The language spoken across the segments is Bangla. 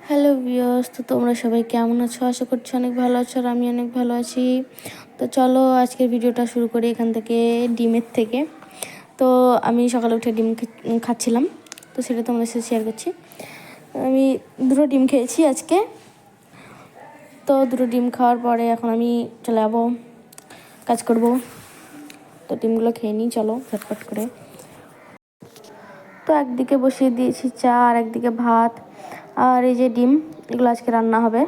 হ্যালো ভিউয়ার্স, তো তোমরা সবাই কেমন আছো? আশা করছি অনেক ভালো আছো আর আমি অনেক ভালো আছি। তো চলো আজকের ভিডিওটা শুরু করি এখান থেকে, ডিমের থেকে। তো আমি সকালে উঠে ডিম খাচ্ছিলাম, তো সেটা তোমাদের সাথে শেয়ার করছি। আমি দুটো ডিম খেয়েছি আজকে। তো দুটো ডিম খাওয়ার পরে এখন আমি চলে যাবো কাজ করব। তো ডিমগুলো খেয়ে নিই, চলো ঝটপট করে। তো একদিকে বসিয়ে দিয়েছি চা আর একদিকে ভাত, আর এই যে ডিম, এগুলো আজকে রান্না হবে।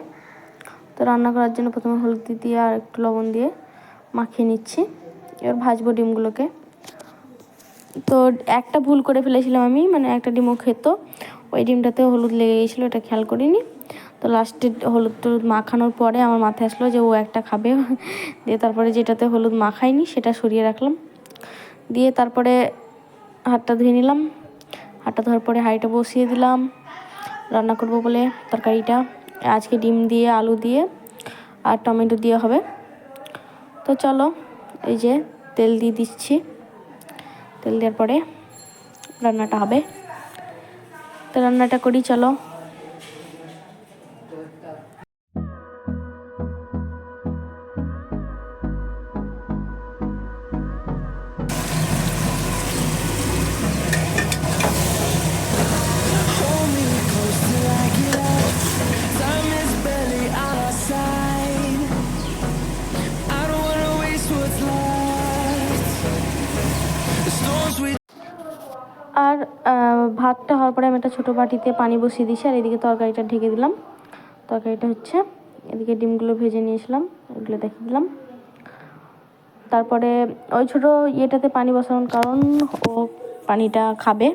তো রান্না করার জন্য প্রথমে হলুদ দিয়ে আর একটু লবণ দিয়ে মাখিয়ে নিচ্ছি। এবার ভাজবো ডিমগুলোকে। তো একটা ভুল করে ফেলেছিলাম আমি, মানে একটা ডিমও খেত, ওই ডিমটাতে হলুদ লেগে গেছিলো, এটা খেয়াল করিনি। তো লাস্টে হলুদ টলুদ মাখানোর পরে আমার মাথায় আসলো যে ও একটা খাবে, দিয়ে তারপরে যেটাতে হলুদ মাখাইনি সেটা সরিয়ে রাখলাম। দিয়ে তারপরে হাতটা ধুয়ে নিলাম। হাতটা ধোয়ার পরে হাঁড়িটা বসিয়ে দিলাম রান্না করব বলে তরকারিটা। আজকে ডিম দিয়ে, আলু দিয়ে আর টমেটো দিয়ে হবে। তো চলো, এই যে তেল দিয়ে দিচ্ছি। তেল দেওয়ার পরে রান্নাটা হবে। তো রান্নাটা করি, চলো। আর ভাতটা হওয়ার পরে আমি একটা ছোটো বাটিতে পানি বসিয়ে দিয়েছি, আর এদিকে তরকারিটা ঢেকে দিলাম। তরকারিটা হচ্ছে, এদিকে ডিমগুলো ভেজে নিয়েছিলাম, এগুলো দেখিয়ে দিলাম। তারপরে ওই ছোটো ইয়েটাতে পানি বসানোর কারণ, ও পানিটা খাবে।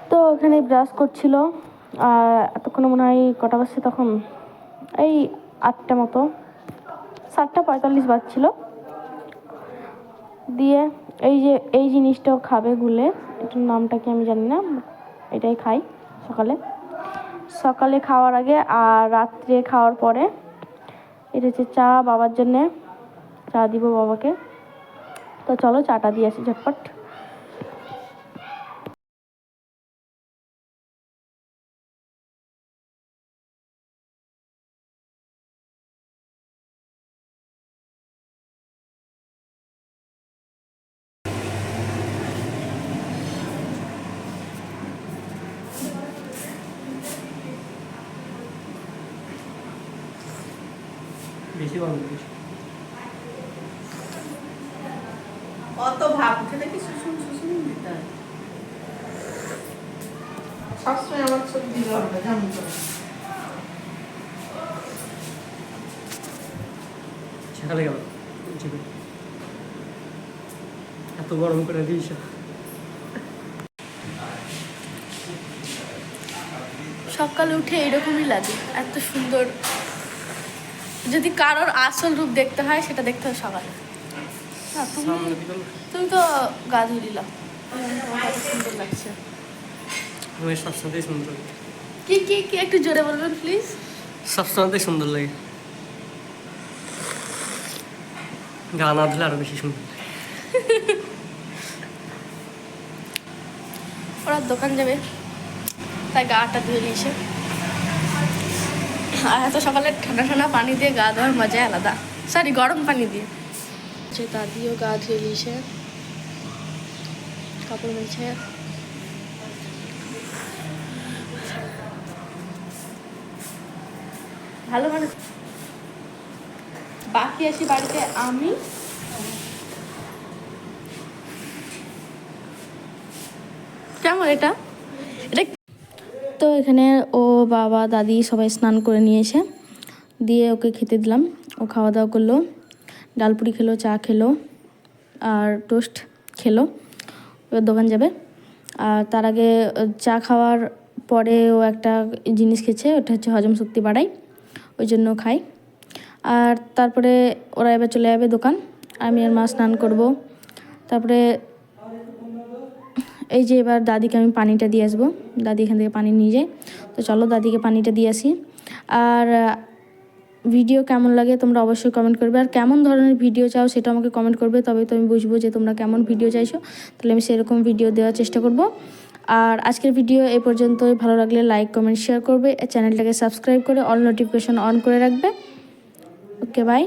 তো ওখানে ব্রাশ করছিল, আর এতক্ষণে মনে হয় কটা বাজছে তখন, এই 8টা মতো, 7:45 বাজছিল। দিয়ে এই জিনিসটাও খাবে গুলে, এটার নামটা কি আমি জানি না, এটাই খাই সকালে খাওয়ার আগে আর রাত্রে খাওয়ার পরে। এটা হচ্ছে চা, বাবার জন্যে চা দিব বাবাকে। তো চলো চাটা দিয়ে আসি ঝটপট। বেশি গরম করিস অত ভাব খেলে কি শুশুন শুশুন দিতে হয়? সবসময় আমার ছবি দিতে হবে, যেমন করে সকালে গেল এত গরম করে দিয়েছ। সকালে উঠে এরকমই লাগে, এত সুন্দর। যদি কারোর আসল রূপ দেখতে হয় সেটা দেখতে হয় সকালে। না তুমি তো গা ধুয়ে দিলাম, কত সুন্দর লাগছে। আমি সবসময়তেই সুন্দর লাগে। কি কি কি একটু জোরে বলবেন প্লিজ? সবসময়তেই সুন্দর লাগে, গা না ধুলে আরো বেশি সুন্দর লাগে। ওরা দোকান যাবে, তাই গাটা ধুয়ে নিয়েছে। আর এত সকালে ঠান্ডা ঠান্ডা পানি দিয়ে গা ধোয়ার মজাই আলাদা, সরি গরম পানি দিয়ে। যে দাদিও গা ধুয়ে নিয়েছে, কাপড় মেলছে। ভালো মানে বাকি আসি বাড়িতে আমি। কেমন এটা এটা তো এখানে ও বাবা দাদি সবাই স্নান করে নিয়েছে, দিয়ে ওকে খেতে দিলাম। ও খাওয়া দাওয়া করলো, ডালপুরি খেলো, চা খেলো আর টোস্ট খেলো। এবার দোকান যাবে। আর তার আগে চা খাওয়ার পরে ও একটা জিনিস খেয়েছে, ওটা হচ্ছে হজম শক্তি বাড়ায়, ওই জন্য খাই। আর তারপরে ওরা এবার চলে যাবে দোকান, আমি আর মা স্নান করব। তারপরে এই যে এবার দাদিকে আমি পানিটা দিয়ে আসবো, দাদি এখান থেকে পানি নিয়ে যায়। তো চলো দাদিকে পানিটা দিয়ে আসি। আর ভিডিও কেমন লাগে তোমরা অবশ্যই কমেন্ট করবে, আর কেমন ধরনের ভিডিও চাও সেটা আমাকে কমেন্ট করবে, তবে তো আমি বুঝবো যে তোমরা কেমন ভিডিও চাইছো, তাহলে আমি সেরকম ভিডিও দেওয়ার চেষ্টা করব। আর আজকের ভিডিও এই পর্যন্তই। ভালো লাগলে লাইক কমেন্ট শেয়ার করবে, চ্যানেলটাকে সাবস্ক্রাইব করে অল নোটিফিকেশন অন করে রাখবে। Okay bye.